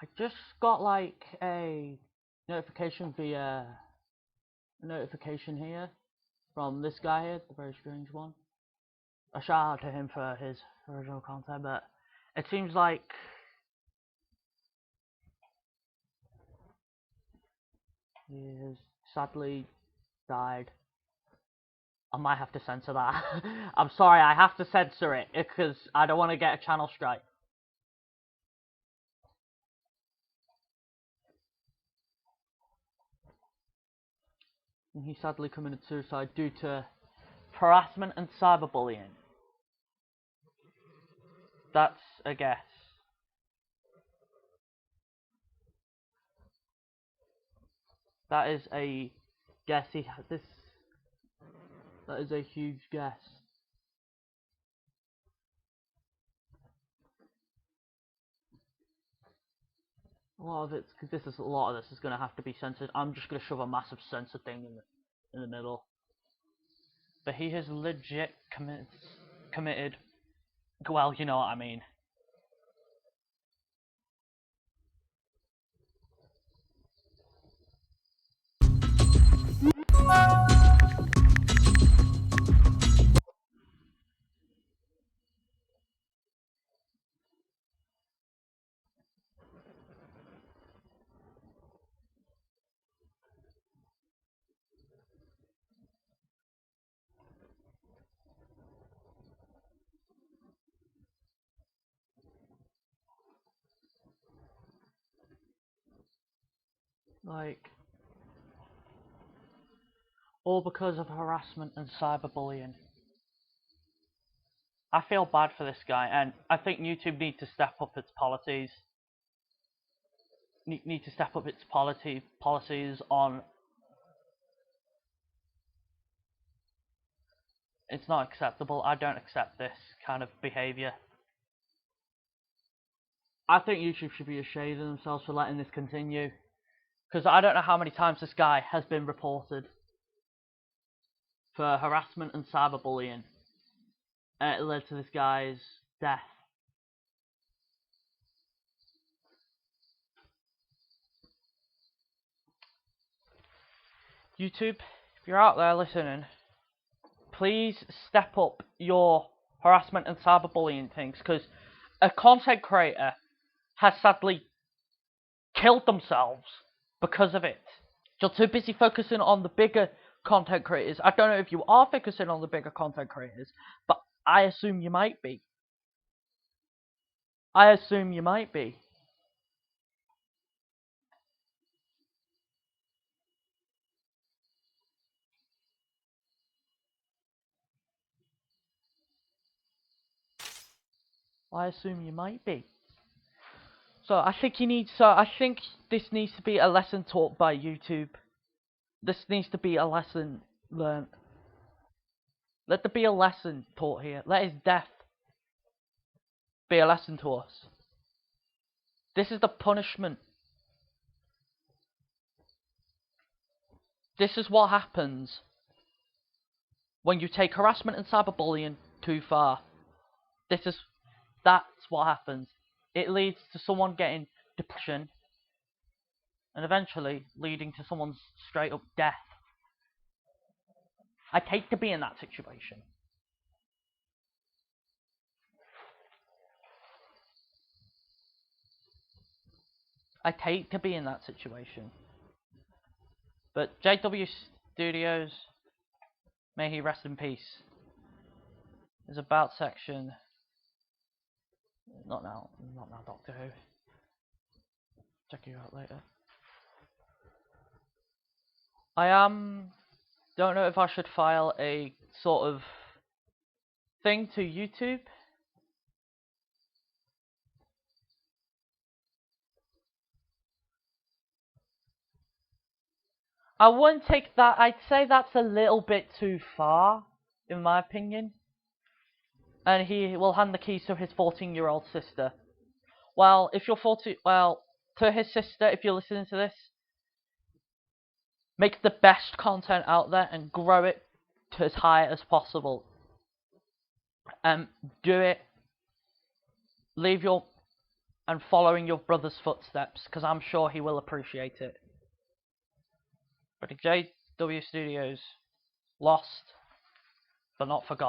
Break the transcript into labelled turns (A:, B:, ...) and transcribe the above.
A: I just got like a notification via notification here from this guy here, the very strange one. A shout out to him for his original content, but it seems like he has sadly died. I might have to censor that. I'm sorry, I have to censor it because I don't want to get a channel strike. And he sadly committed suicide due to harassment and cyberbullying. That's a guess. That is a guess. That is a huge guess. A lot of this is gonna have to be censored. I'm just gonna shove a massive censor thing in the middle. But he has legit committed. Well, you know what I mean. Like, all because of harassment and cyberbullying. I feel bad for this guy, and I think YouTube needs to step up its policies. Need to step up its policies on. It's not acceptable. I don't accept this kind of behavior. I think YouTube should be ashamed of themselves for letting this continue. Because I don't know how many times this guy has been reported for harassment and cyberbullying. And it led to this guy's death. YouTube, if you're out there listening, please step up your harassment and cyberbullying things, because a content creator has sadly killed themselves because of it. You're too busy focusing on the bigger content creators. I don't know if you are focusing on the bigger content creators, but I assume you might be. I assume you might be. I assume you might be. So I think this needs to be a lesson taught by YouTube. This needs to be a lesson learnt. Let there be a lesson taught here. Let his death be a lesson to us. This is the punishment. This is what happens when you take harassment and cyberbullying too far. That's what happens. It leads to someone getting depression, and eventually leading to someone's straight up death. I'd hate to be in that situation. I'd hate to be in that situation. But JW Studios, may he rest in peace, is about section. Not now, Doctor Who. Check you out later. Don't know if I should file a sort of thing to YouTube. I wouldn't take that. I'd say that's a little bit too far, in my opinion. And he will hand the keys to his 14-year-old sister. Well, if you're 14, well, to his sister, if you're listening to this, make the best content out there and grow it to as high as possible. Do it. Leave your and following your brother's footsteps, because I'm sure he will appreciate it. But JW Studios, lost but not forgotten.